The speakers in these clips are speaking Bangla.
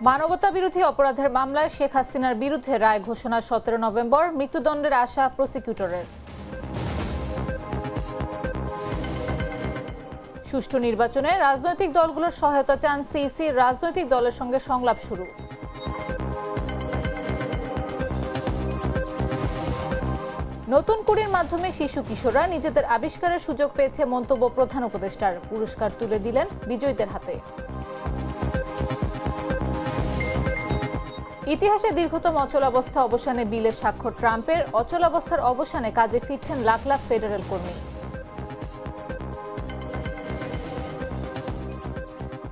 মানবতা বিরোধী অপরাধের মামলায় শেখ হাসিনার বিরুদ্ধে রায় ঘোষণা 17 নভেম্বর, মৃত্যুদণ্ডের আশা প্রসিকিউটরের। সুষ্ঠু নির্বাচনে রাজনৈতিক দলগুলোর সহায়তা চান সিইসি, রাজনৈতিক দলের সঙ্গে সংলাপ শুরু। নতুন কুড়ির মাধ্যমে শিশু কিশোররা নিজেদের আবিষ্কারের সুযোগ পেয়েছে মন্তব্য প্রধান উপদেষ্টার। পুরস্কার তুলে দিলেন বিজয়ীদের হাতে। ইতিহাসে দীর্ঘতম অচলাবস্থা অবসানে বিলের স্বাক্ষর ট্রাম্পের। অচলাবস্থার অবসানে কাজে ফিরছেন লাখ লাখ ফেডারেল কর্মী।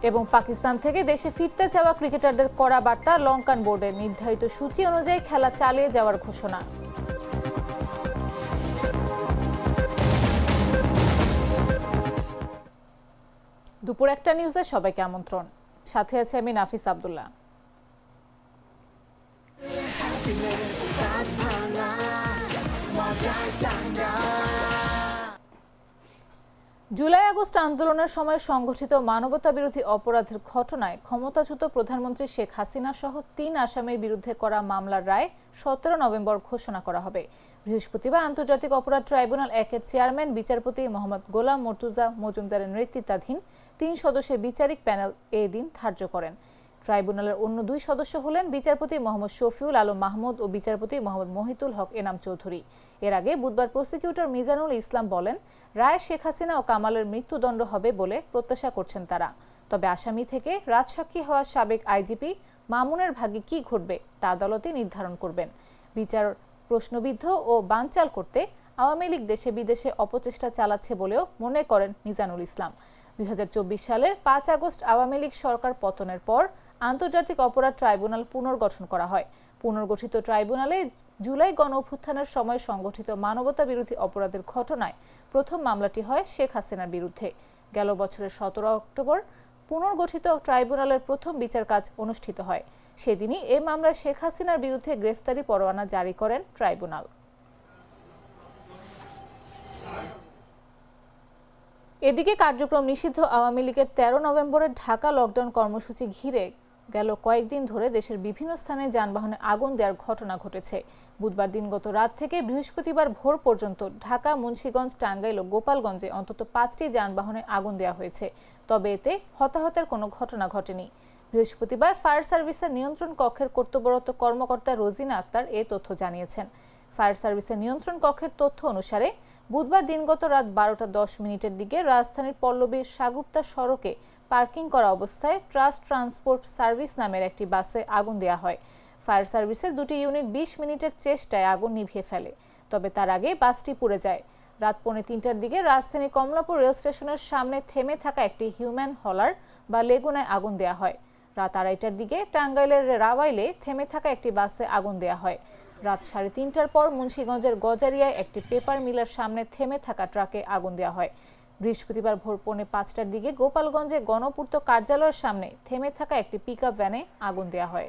এবং পাকিস্তান থেকে দেশে ফিরতে চাওয়া ক্রিকেটারদের কড়া বার্তা লঙ্কান বোর্ডের। নির্ধারিত সূচি অনুযায়ী খেলা চালিয়ে যাওয়ার ঘোষণা। দুপুর 1টা নিউজে সবাইকে আমন্ত্রণ। সাথে আছে আমি নাফিস আব্দুল্লাহ। জুলাই আগস্ট আন্দোলনের সময় সংগঠিত মানবতা বিরোধী অপরাধের ঘটনায় ক্ষমতাচ্যুত প্রধানমন্ত্রী শেখ হাসিনা সহ 3 আসামির বিরুদ্ধে করা মামলার রায় 17 নভেম্বর ঘোষণা করা হবে। বৃহস্পতিবার আন্তর্জাতিক অপরাধ ট্রাইব্যুনাল 1-এর চেয়ারম্যান বিচারপতি মোহাম্মদ গোলাম মর্তুজা মজুমদারের নেতৃত্বাধীন 3 সদস্যের বিচারিক প্যানেল এই দিন ধার্য করেন। ট্রাইব্যুনালের অন্য 2 সদস্য হলেন বিচারপতি মোহাম্মদ শফিউল আলম মাহমুদ ও বিচারপতি মোহাম্মদ মহিতুল হক এনাম চৌধুরী। এর আগে বুধবার প্রসিকিউটর মিজানুল ইসলাম বলেন, রায় শেখ হাসিনা ও কামালের মৃত্যুদণ্ড হবে বলে প্রত্যাশা করছেন তারা। তবে আসামি থেকে রাজসাক্ষী হওয়া সাবেক আইজিপি মামুনের ভাগ্যে কি ঘটবে তা আদালতই নির্ধারণ করবেন। বিচার প্রশ্নবিদ্ধ ও বানচাল করতে আওয়ামী লীগ দেশে বিদেশে অপচেষ্টা চালাচ্ছে বলেও মনে করেন মিজানুল ইসলাম। 2024 সালের 5 আগস্ট আওয়ামী লীগ সরকার পতনের পর আন্তর্জাতিক অপরাধ ট্রাইব্যুনাল পুনর্গঠন করা হয়। পুনর্গঠিত ট্রাইব্যুনালে জুলাই গণ অভ্যুত্থানের সময় সংগঠিত মানবতা বিরোধী অপরাধের ঘটনায় প্রথম মামলাটি হয় শেখ হাসিনার বিরুদ্ধে। গেল বছরের 17 অক্টোবর পুনর্গঠিত ট্রাইব্যুনালের প্রথম বিচার কাজ অনুষ্ঠিত হয়। সেদিনই এই মামলায় শেখ হাসিনার বিরুদ্ধে গ্রেফতারি পরোয়ানা জারি করেন ট্রাইব্যুনাল। এদিকে কার্যক্রম নিষিদ্ধ আওয়ামী লীগের 13 নভেম্বরের ঢাকা লকডাউন কর্মসূচি ঘিরে গেল কয়েকদিন ধরে দেশের বিভিন্ন স্থানে যানবাহনে আগুন দেওয়ার ঘটনা ঘটেছে। বুধবার দিনগত রাত থেকে বৃহস্পতিবার ভোর পর্যন্ত ঢাকা, মুন্সিগঞ্জ, টাঙ্গাইল ও গোপালগঞ্জে অন্তত 5টি যানবাহনে আগুন দেওয়া হয়েছে। তবে এতে হতাহতের কোনো ঘটনা ঘটেনি। বৃহস্পতিবার ফায়ার সার্ভিসের নিয়ন্ত্রণ কক্ষের কর্তব্যরত কর্মকর্তা রোজিনা আক্তার এ তথ্য জানিয়েছেন। ফায়ার সার্ভিসের নিয়ন্ত্রণ কক্ষের তথ্য অনুসারে বুধবার দিনগত রাত 12টা 10 মিনিটের দিকে রাজধানীর পল্লবীর সাগুপ্তা সড়কে পার্কিং করা অবস্থায় ট্রাস্ট ট্রান্সপোর্ট সার্ভিস নামের একটি বাসে আগুন দেওয়া হয়। ফায়ার সার্ভিসের 2টি ইউনিট 20 মিনিটের চেষ্টায় আগুন নিভিয়ে ফেলে। তবে তার আগে বাসটি পুড়ে যায়। রাত 2:45টার দিকে রাজধানী কমলাপুর রেল স্টেশনের সামনে থেমে থাকা একটি হিউম্যান হলার বা লেগুনায় আগুন দেওয়া হয়। রাত 2:30টার দিকে টাঙ্গাইলের রাওয়াইলে থেমে থাকা একটি বাসে আগুন দেওয়া হয়। রাত 3:30টার পর মুন্সিগঞ্জের গজারিয়ায় একটি পেপার মিলের সামনে থেমে থাকা ট্রাকে আগুন দেওয়া হয়। বৃহস্পতিবার ভোর 4:45টার দিকে গোপালগঞ্জে গণপূর্ত কার্যালয়ের সামনে থেমে থাকা একটি পিকআপ ভ্যানে আগুন দেওয়া হয়।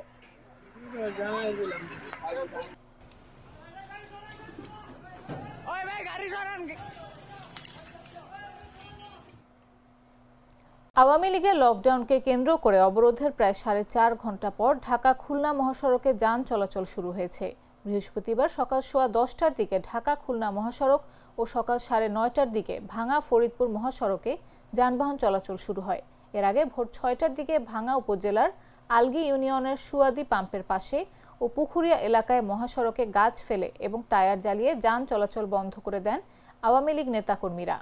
আওয়ামী লীগের লকডাউনকে কেন্দ্র করে অবরোধের প্রায় 4.5 ঘন্টা পর ঢাকা খুলনা মহাসড়কে যান চলাচল শুরু হয়েছে। বৃহস্পতিবার সকাল 10:15টার দিকে ঢাকা খুলনা মহাসড়ক ও সকাল 9:30টার দিকে ভাঙা ফরিদপুর মহাসড়কে যানবাহন চলাচল শুরু হয়। এর আগে ভোর 6টার দিকে ভাঙা উপজেলার আলগি ইউনিয়নের সুয়াদি পাম্পের পাশে ও পুকুরিয়া এলাকায় মহাসড়কে গাছ ফেলে এবং টায়ার জ্বালিয়ে যান চলাচল বন্ধ করে দেন আওয়ামী লীগ নেতাকর্মীরা।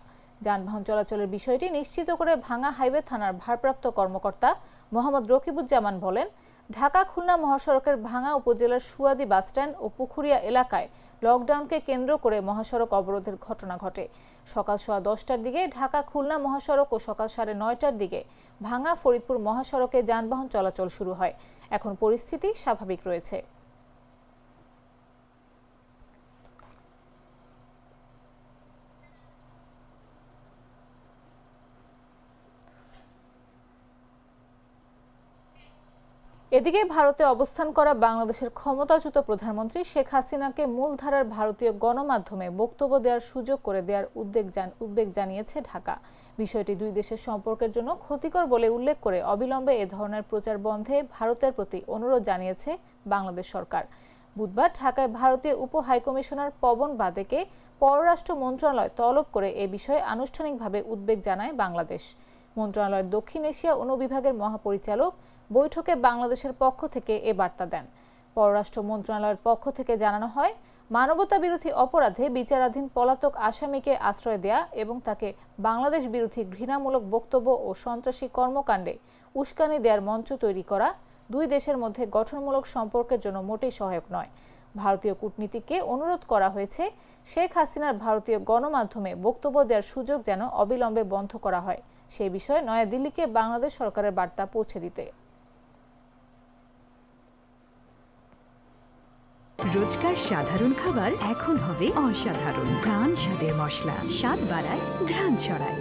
যানবাহন চলাচলের বিষয়টি নিশ্চিত করে ভাঙা হাইওয়ে থানার ভারপ্রাপ্ত কর্মকর্তা মোহাম্মদ রকিবুজ্জামান বলেন, ঢাকা খুলনা মহাসড়কের ভাঙা উপজেলার সুয়াদি বাসস্ট্যান্ড ও পুকুরিয়া এলাকায় লকডাউনকে কেন্দ্র করে মহাসড়ক অবরোধের ঘটনা ঘটে। সকাল 10:15টার দিকে ঢাকা খুলনা মহাসড়ক ও সকাল 9:30টার দিকে ভাঙা ফরিদপুর মহাসড়কে যানবাহন চলাচল শুরু হয়। এখন পরিস্থিতি স্বাভাবিক রয়েছে। এদিকে ভারতে অবস্থান করা বাংলাদেশের ক্ষমতাচ্যুত প্রধানমন্ত্রী শেখ হাসিনাকে মূলধারার ভারতীয় গণমাধ্যমে বক্তব্য দেওয়ার সুযোগ করে দেওয়ার উদ্বেগ জানিয়েছে ঢাকা। বিষয়টি দুই দেশের সম্পর্কের জন্য ক্ষতিকর বলে উল্লেখ করে অবিলম্বে এ ধরনের প্রচার বন্ধে ভারতের প্রতি অনুরোধ জানিয়েছে বাংলাদেশ সরকার। বুধবার ঢাকায় ভারতীয় উপ হাইকমিশনার পবন বাদেকে পররাষ্ট্র মন্ত্রণালয় তলব করে এ বিষয়ে আনুষ্ঠানিকভাবে উদ্বেগ জানায় বাংলাদেশ। মন্ত্রণালয়ের দক্ষিণ এশিয়া অনুবিভাগের মহাপরিচালক বৈঠকে বাংলাদেশের পক্ষ থেকে এ বার্তা দেন। পররাষ্ট্র মন্ত্রণালয়ের পক্ষ থেকে জানানো হয়, মানবতাবিরোধী অপরাধে বিচারাধীন পলাতক আসামিকে আশ্রয় দেয়া এবং তাকে বাংলাদেশ বিরোধী ঘৃণামূলক বক্তব্য ও সন্ত্রাসী কর্মকাণ্ডে উস্কানি দেওয়ার মঞ্চ তৈরি করা দুই দেশের মধ্যে গঠনমূলক সম্পর্কের জন্য মোটেই সহায়ক নয়। ভারতীয় কূটনীতিককে অনুরোধ করা হয়েছে শেখ হাসিনার ভারতীয় গণমাধ্যমে বক্তব্য দেওয়ার সুযোগ যেন অবিলম্বে বন্ধ করা হয়, সেই বিষয়ে নয়াদিল্লিকে বাংলাদেশ সরকারের বার্তা পৌঁছে দিতে। রোজকার সাধারণ খাবার এখন হবে অসাধারণ। প্রাণ স্বাদের মশলা, স্বাদ বাড়ায়, ঘ্রাণ ছড়ায়।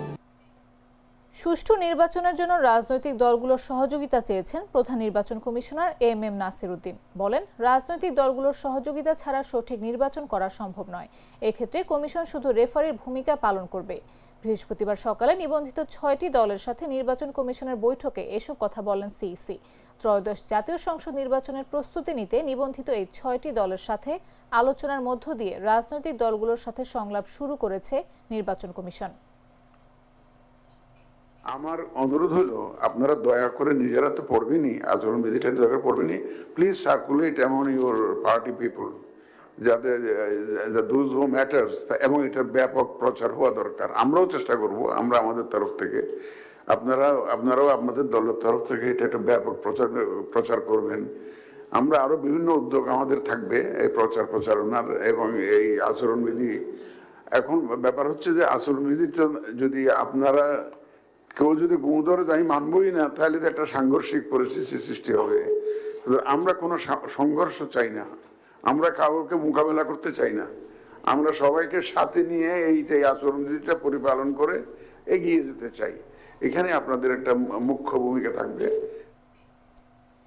সুষ্ঠু নির্বাচনের জন্য রাজনৈতিক দলগুলোর সহযোগিতা চেয়েছেন প্রধান নির্বাচন কমিশনার এম নাসির উদ্দিন। বলেন, রাজনৈতিক দলগুলোর সহযোগিতা ছাড়া সঠিক নির্বাচন করা সম্ভব নয়। এক্ষেত্রে কমিশন শুধু রেফারির ভূমিকা পালন করবে। বৃহস্পতিবার সকালে নিবন্ধিত 6টি দলের সাথে নির্বাচন কমিশনের বৈঠকে এসব কথা বলেন সিইসি। ত্রয়োদশ জাতীয় সংসদ নির্বাচনের প্রস্তুতি নিতে নিবন্ধিত এই 6টি দলের সাথে আলোচনার মধ্য দিয়ে রাজনৈতিক দলগুলোর সাথে সংলাপ শুরু করেছে নির্বাচন কমিশন। আমার অনুরোধ হলো, আপনারা দয়া করে নিজেরা তো পড়বেনই, আচরণবিধিটা দয়া পড়বেনই, please circulate among your party people, যাতে দোজ হু ম্যাটার্স, এবং এটার ব্যাপক প্রচার হওয়া দরকার। আমরাও চেষ্টা করব, আমরা আমাদের তরফ থেকে, আপনারাও আপনাদের দলের তরফ থেকে এটা একটা ব্যাপক প্রচার করবেন। আমরা আরো বিভিন্ন উদ্যোগ আমাদের থাকবে এই প্রচারণার এবং এই আচরণবিধি। এখন ব্যাপার হচ্ছে যে আচরণবিধি তো যদি আপনারা কেউ যদি গুঁধরে আমি মানবই না, তাহলে তো একটা সাংঘর্ষিক পরিস্থিতি সৃষ্টি হবে। আমরা কোনো সংঘর্ষ চাই না, আমরা কাউকে মোকাবেলা করতে চাই না, আমরা সবাইকে সাথে নিয়ে এই আচরণবিধিটা পরিপালন করে এগিয়ে যেতে চাই। এখানে আপনাদের একটা মুখ্য ভূমিকা থাকবে।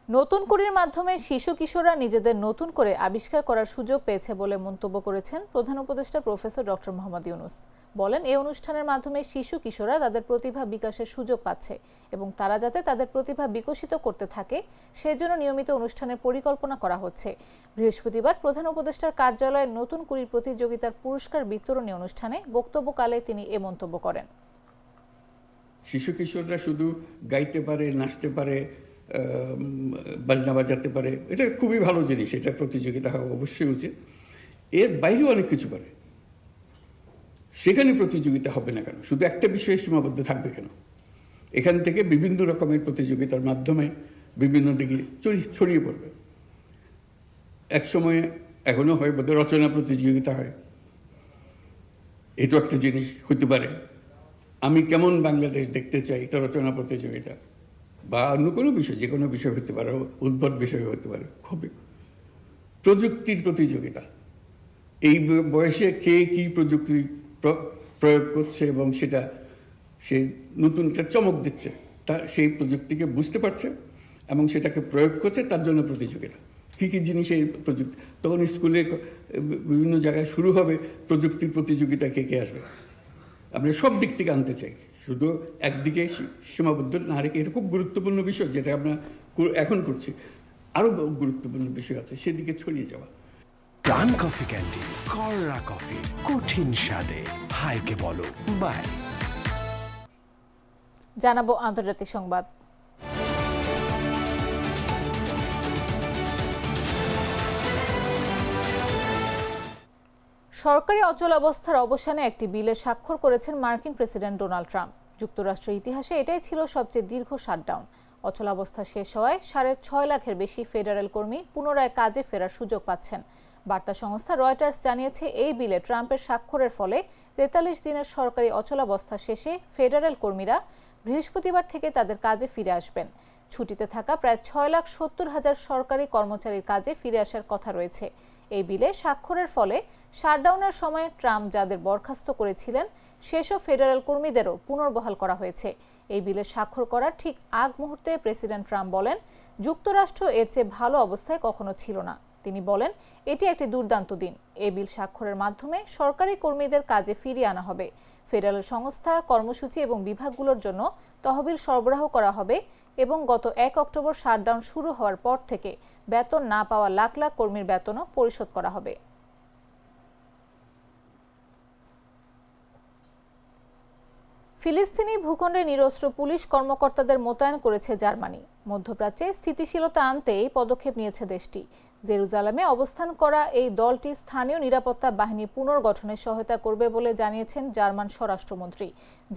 নতুন কুড়ির মাধ্যমে শিশু কিশোররা নিজেদের নতুন করে আবিষ্কার করার সুযোগ পেয়েছে বলে মন্তব্য করেছেন প্রধান উপদেষ্টা প্রফেসর ডক্টর মোহাম্মদ ইউনূস। বলেন, এই অনুষ্ঠানের মাধ্যমে শিশু কিশোররা তাদের প্রতিভা বিকাশের সুযোগ পাচ্ছে এবং তারা যাতে তাদের প্রতিভা বিকশিত করতে থাকে সেজন্য নিয়মিত অনুষ্ঠানের পরিকল্পনা করা হচ্ছে। বৃহস্পতিবার প্রধান উপদেষ্টার কার্যালয়ের নতুন কুড়ির প্রতিযোগিতার পুরস্কার বিতরণী অনুষ্ঠানে বক্তব্যকালে তিনি এ মন্তব্য করেন। শিশু কিশোররা শুধু গাইতে পারে, নাচতে পারে, বাজনা বাজাতে পারে, এটা খুবই ভালো জিনিস, এটা প্রতিযোগিতা হওয়া অবশ্যই উচিত। এর বাইরেও অনেক কিছু পারে, সেখানে প্রতিযোগিতা হবে না কেন? শুধু একটা বিষয়ে সীমাবদ্ধ থাকবে কেন? এখান থেকে বিভিন্ন রকমের প্রতিযোগিতার মাধ্যমে বিভিন্ন দিকে ছড়িয়ে পড়বে। এক সময় এখনো হয় বোধহয় রচনা প্রতিযোগিতা হয়, এটাও একটা জিনিস হতে পারে। আমি কেমন বাংলাদেশ দেখতে চাই, এটা রচনা প্রতিযোগিতা, বা অন্য কোনো বিষয়, যে কোনো বিষয় হতে পারে, উদ্ভট বিষয় হতে পারে, হবে। প্রযুক্তির প্রতিযোগিতা, এই বয়সে কে কি প্রযুক্তি প্রয়োগ করছে এবং সেটা সে নতুন একটা চমক দিচ্ছে, তার সেই প্রযুক্তিকে বুঝতে পারছে এবং সেটাকে প্রয়োগ করছে, তার জন্য প্রতিযোগিতা। কী কী জিনিস এই প্রযুক্তি, তখন স্কুলে বিভিন্ন জায়গায় শুরু হবে প্রযুক্তির প্রতিযোগিতা, কে কে আসবে। আমরা সব দিক থেকে আনতে চাই, শুধু একদিকে সীমাবদ্ধ না রেখে। এটা খুব গুরুত্বপূর্ণ বিষয় যেটা আমরা এখন করছি, আরও গুরুত্বপূর্ণ বিষয় আছে, সেদিকে ছড়িয়ে যাওয়া। প্রাণ কফি ক্যান্ডি, কররা কফি, কঠিন স্বাদে, হাইকে বলো বাই। জানাবো আন্তর্জাতিক সংবাদ। সরকারি অচলাবস্থার অবসানে একটি বিলে স্বাক্ষর করেছেন মার্কিন প্রেসিডেন্ট ডোনাল্ড ট্রাম্প। যুক্তরাষ্ট্রের ইতিহাসে এটাই ছিল সবচেয়ে দীর্ঘ শাটডাউন। অচলাবস্থা শেষ হওয়ায় 6.5 লাখের বেশি ফেডারেল কর্মী পুনরায় কাজে ফেরার সুযোগ পাচ্ছেন। বার্তা সংস্থা রয়টার্স জানিয়েছে, এই বিলে ট্রাম্পের স্বাক্ষরের ফলে 43 দিনের সরকারি অচলাবস্থা শেষে ফেডারেল কর্মীরা বৃহস্পতিবার থেকে তাদের কাজে ফিরে আসবেন। ছুটিতে থাকা প্রায় 6,70,000 সরকারি কর্মচারীর কাজে ফিরে আসার কথা রয়েছে। এই বিলে স্বাক্ষরের ফলে শাটডাউনের সময় ট্রাম্প যাদের বরখাস্ত করেছিলেন সেসব ফেডারেল কর্মীদেরও পুনর্বহাল করা হয়েছে। এই বিলে স্বাক্ষর করার ঠিক আগ মুহূর্তে প্রেসিডেন্ট ট্রাম্প বলেন, যুক্তরাষ্ট্র এর চেয়ে ভালো অবস্থায় কখনো ছিল না। তিনি বলেন, এটি একটি দুর্দান্ত দিন। এই বিল স্বাক্ষরের মাধ্যমে সরকারি কর্মীদের কাজে ফিরিয়ে আনা হবে। ফেডারেল সংস্থা, কর্মসূচি এবং বিভাগগুলোর জন্য তহবিল সরবরাহ করা হবে এবং গত 1 অক্টোবর শাটডাউন শুরু হওয়ার পর থেকে বেতন না পাওয়া লাখ লাখ কর্মীর বেতনও পরিশোধ করা হবে। ফিলিস্তিনি ভূখণ্ডে নিরস্ত্র পুলিশ কর্মকর্তাদের মোতায়েন করেছে জার্মানি। মধ্যপ্রাচ্যে স্থিতিশীলতা আনতে এই পদক্ষেপ নিয়েছে দেশটি। জেরুজালেমে অবস্থান করা এই দলটি স্থানীয় নিরাপত্তা বাহিনী পুনর্গঠনে সহায়তা করবে বলে জানিয়েছেন জার্মান স্বরাষ্ট্রমন্ত্রী।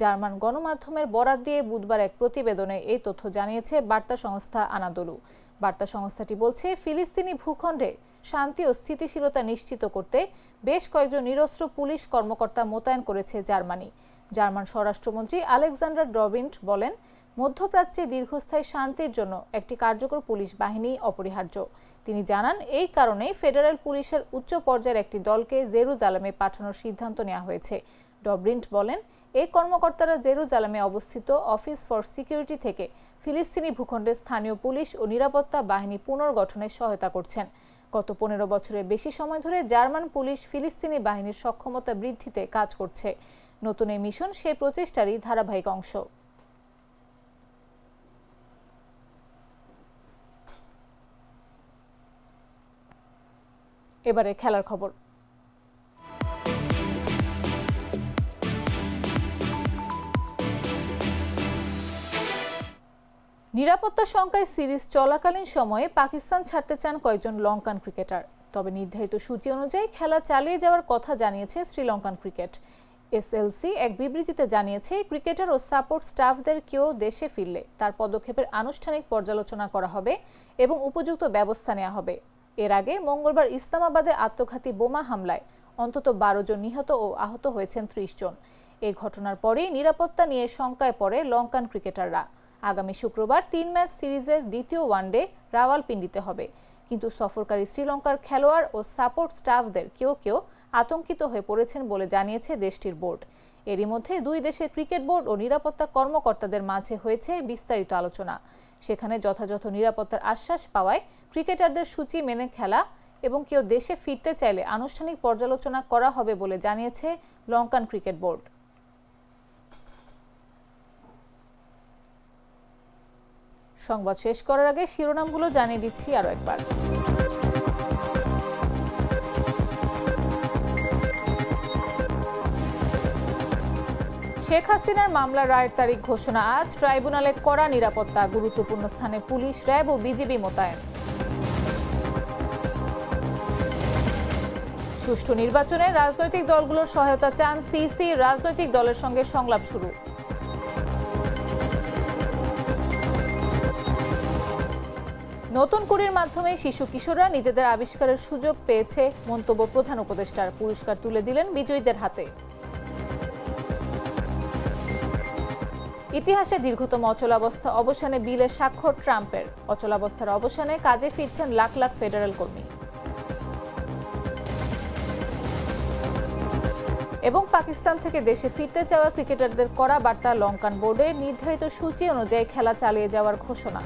জার্মান গণমাধ্যমের বরাত দিয়ে বুধবার এক প্রতিবেদনে এই তথ্য জানিয়েছে বার্তা সংস্থা আনাদোলু। বার্তা সংস্থাটি বলছে, ফিলিস্তিনি ভূখণ্ডে শান্তি ও স্থিতিশীলতা নিশ্চিত করতে বেশ কয়েকজন নিরস্ত্র পুলিশ কর্মকর্তা মোতায়েন করেছে জার্মানি। জার্মান স্বরাষ্ট্রমন্ত্রী আলেকজান্ডার ডবিন্ট বলেন, মধ্যপ্রাচ্যে দীর্ঘস্থায়ী শান্তির জন্য একটি কার্যকর পুলিশ বাহিনী অপরিহার্য। তিনি জানান, এই কারণেই ফেডারেল পুলিশের উচ্চ পর্যায়ের একটি দলকে জেরুজালেমে পাঠানোর সিদ্ধান্ত নেওয়া হয়েছে। ডব্রিন্ট বলেন, এই কর্মকর্তারা জেরুজালেমে অবস্থিত অফিস ফর সিকিউরিটি থেকে ফিলিস্তিনি ভূখণ্ডে স্থানীয় পুলিশ ও নিরাপত্তা বাহিনী পুনর্গঠনে সহায়তা করছেন। গত 15 বছরের বেশি সময় ধরে জার্মান পুলিশ ফিলিস্তিনি বাহিনীর সক্ষমতা বৃদ্ধিতে কাজ করছে। নতুন এই মিশন সেই প্রচেষ্টারই ধারাবাহিক অংশ। এবারে খেলার খবর। নিরাপত্তা শঙ্কায় সিরিজ চলাকালীন সময়ে পাকিস্তান ছাড়তে চান কয়েকজন লঙ্কান ক্রিকেটার। তবে নির্ধারিত সূচি অনুযায়ী খেলা চালিয়ে যাওয়ার কথা জানিয়েছে শ্রীলঙ্কান ক্রিকেট। এসএলসি এক বিবৃতিতে জানিয়েছে, ক্রিকেটার ও সাপোর্ট স্টাফদের কেউ দেশে ফিরলে তার পদক্ষেপের আনুষ্ঠানিক পর্যালোচনা করা হবে এবং উপযুক্ত ব্যবস্থা নেওয়া হবে। এর আগে মঙ্গলবার ইসলামাবাদে আত্মঘাতী বোমা হামলায় অন্তত 12 জন নিহত ও আহত হয়েছেন 30 জন। এই ঘটনার পরেই নিরাপত্তা নিয়ে শঙ্কায় পড়ে লঙ্কান ক্রিকেটাররা। আগামী শুক্রবার 3 ম্যাচ সিরিজের দ্বিতীয় ওয়ানডে রাওয়ালপিন্ডিতে হবে, কিন্তু সফরকারী শ্রীলঙ্কার খেলোয়াড় ও সাপোর্ট স্টাফদের কেউ কেউ আতঙ্কিত হয়ে পড়েছেন বলে জানিয়েছে দেশটির বোর্ড। এরই মধ্যে দুই দেশের ক্রিকেট বোর্ড ও নিরাপত্তা কর্মকর্তাদের মাঝে হয়েছে বিস্তারিত আলোচনা। সেখানে যথাযথ নিরাপত্তার আশ্বাস পাওয়ায় ক্রিকেটারদের সূচি মেনে খেলা এবং কেউ দেশে ফিরতে চাইলে আনুষ্ঠানিক পর্যালোচনা করা হবে বলে জানিয়েছে লঙ্কান ক্রিকেট বোর্ড। সংবাদ শেষ করার আগে শিরোনামগুলো জানিয়ে দিচ্ছি আরো একবার। শেখ হাসিনার মামলার রায়ের তারিখ ঘোষণা আজ। ট্রাইব্যুনালে কড়া নিরাপত্তা, গুরুত্বপূর্ণ স্থানে পুলিশ, র্যাব ও বিজিবি মোতায়েন। সুষ্ঠু নির্বাচনে রাজনৈতিক দলগুলোর সহায়তা চান সিসি, রাজনৈতিক দলের সঙ্গে সংলাপ শুরু। নতুন কুড়ির মাধ্যমে শিশু কিশোররা নিজেদের আবিষ্কারের সুযোগ পেয়েছে, মন্তব্য প্রধান উপদেষ্টার। পুরস্কার তুলে দিলেন বিজয়ীদের হাতে। ইতিহাসে দীর্ঘতম অচলাবস্থা অবসানে বিলে স্বাক্ষর ট্রাম্পের। অচলাবস্থার অবসানে কাজে ফিরছেন লাখ লাখ ফেডারেল কর্মী। এবং পাকিস্তান থেকে দেশে ফিরতে চাওয়া ক্রিকেটারদের কড়া বার্তা লঙ্কান বোর্ডের। নির্ধারিত সূচি অনুযায়ী খেলা চালিয়ে যাওয়ার ঘোষণা।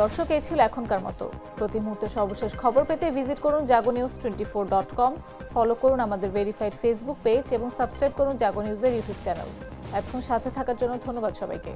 দর্শক, এই ছিল এখনকার মতো। প্রতি মুহূর্তে সর্বশেষ খবর পেতে ভিজিট করুন jagonews24.com, ফলো করুন আমাদের ভেরিফাইড ফেসবুক পেজ এবং সাবস্ক্রাইব করুন জাগো নিউজের ইউটিউব চ্যানেল। এতক্ষণ সাথে থাকার জন্য ধন্যবাদ সবাইকে।